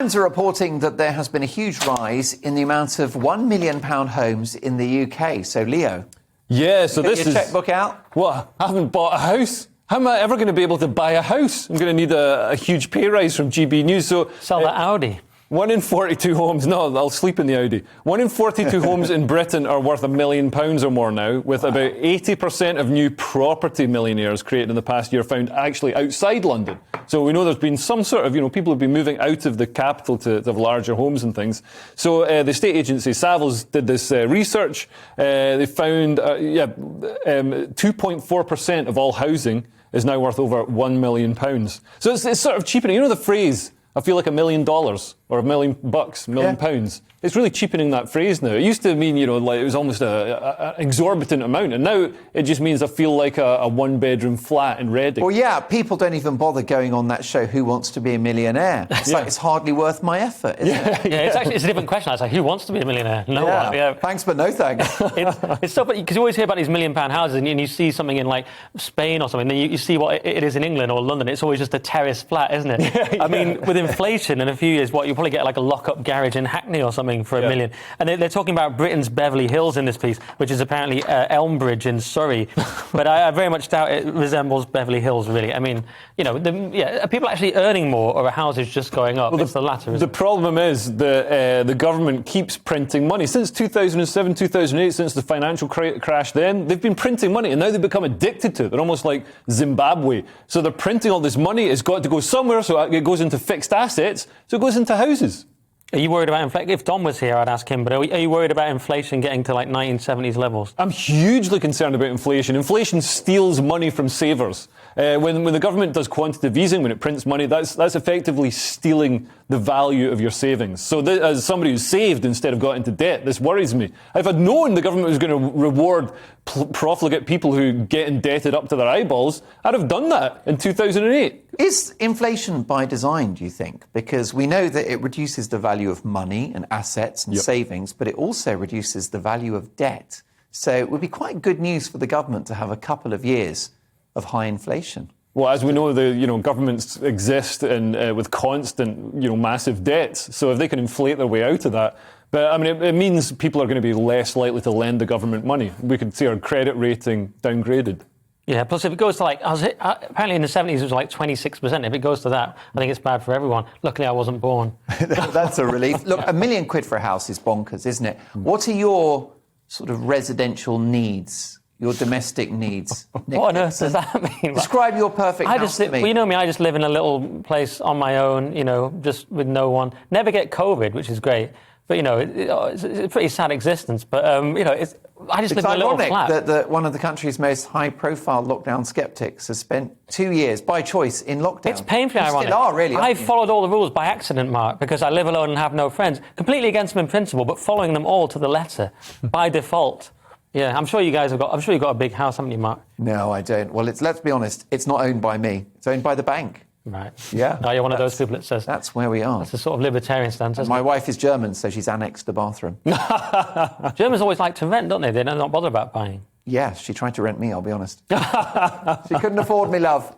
Times are reporting that there has been a huge rise in the amount of £1 million homes in the UK. So, Leo, yeah, so get this your is checkbook out. What? I haven't bought a house. How am I ever going to be able to buy a house? I'm going to need a huge pay rise from GBNews. So sell that Audi. 1 in 42 homes. No, I'll sleep in the Audi. 1 in 42 homes in Britain are worth £1 million or more now, with about 80% of new property millionaires created in the past year found actually outside London. So we know there's been some sort of, people have been moving out of the capital to have larger homes and things. So the estate agency Savills did this research. They found 2.4% of all housing is now worth over £1 million. So it's sort of cheapening. You know the phrase, I feel like $1 million or $1 million, £1 million pounds. It's really cheapening that phrase now. It used to mean, like it was almost an exorbitant amount, and now it just means I feel like a one-bedroom flat in Reading. Well, yeah, people don't even bother going on that show, Who Wants to Be a Millionaire? It's like, it's hardly worth my effort, isn't it? Yeah, it's a different question. It's like, who wants to be a millionaire? No one. Yeah. Thanks, but no thanks. It's so funny, because you always hear about these £1 million houses, and you see something in, like, Spain or something, then you see what it is in England or London. It's always just a terrace flat, isn't it? I mean, with inflation in a few years, you'll probably get like a lock-up garage in Hackney or something for $1 million. And they're talking about Britain's Beverly Hills in this piece, which is apparently Elmbridge in Surrey. But I very much doubt it resembles Beverly Hills, really. I mean, are people actually earning more, or are houses just going up? Well, it's the latter, isn't it? The problem is that the government keeps printing money. Since 2007, 2008, since the financial crash then, they've been printing money, and now they've become addicted to it. They're almost like Zimbabwe. So they're printing all this money. It's got to go somewhere, so it goes into fixed assets, so it goes into houses. Are you worried about inflation? If Dom was here, I'd ask him, but are you worried about inflation getting to like 1970s levels? I'm hugely concerned about inflation. Inflation steals money from savers. When the government does quantitative easing, when it prints money, that's effectively stealing the value of your savings. So as somebody who's saved instead of got into debt, this worries me. If I'd known the government was going to reward profligate people who get indebted up to their eyeballs, I'd have done that in 2008. Is inflation by design, do you think? Because we know that it reduces the value of money and assets and savings, but it also reduces the value of debt. So it would be quite good news for the government to have a couple of years of high inflation. Well, as we know, governments exist with constant, massive debts. So if they can inflate their way out of that, but I mean, it means people are going to be less likely to lend the government money. We could see our credit rating downgraded. Yeah, plus if it goes to apparently in the 70s it was like 26%. If it goes to that, I think it's bad for everyone. Luckily I wasn't born. That's a relief. Look, £1 million for a house is bonkers, isn't it? What are your sort of residential needs, your domestic needs? What on earth does that mean? Describe your perfect house to me. Well, you know me, I just live in a little place on my own, just with no one. Never get COVID, which is great. But, it's a pretty sad existence. But, I just live in a little flat. It's ironic that one of the country's most high-profile lockdown skeptics has spent 2 years, by choice, in lockdown. It's painfully ironic. Still are, really, I followed all the rules by accident, Mark, because I live alone and have no friends. Completely against them in principle, but following them all to the letter, by default. Yeah, I'm sure you've got a big house, haven't you, Mark? No, I don't. Well, let's be honest, it's not owned by me. It's owned by the bank. Right. Yeah. No, you're one of those people that says... That's where we are. That's a sort of libertarian stance, My wife is German, so she's annexed the bathroom. Germans always like to rent, don't they? They don't bother about buying. Yeah, she tried to rent me, I'll be honest. She couldn't afford me, love.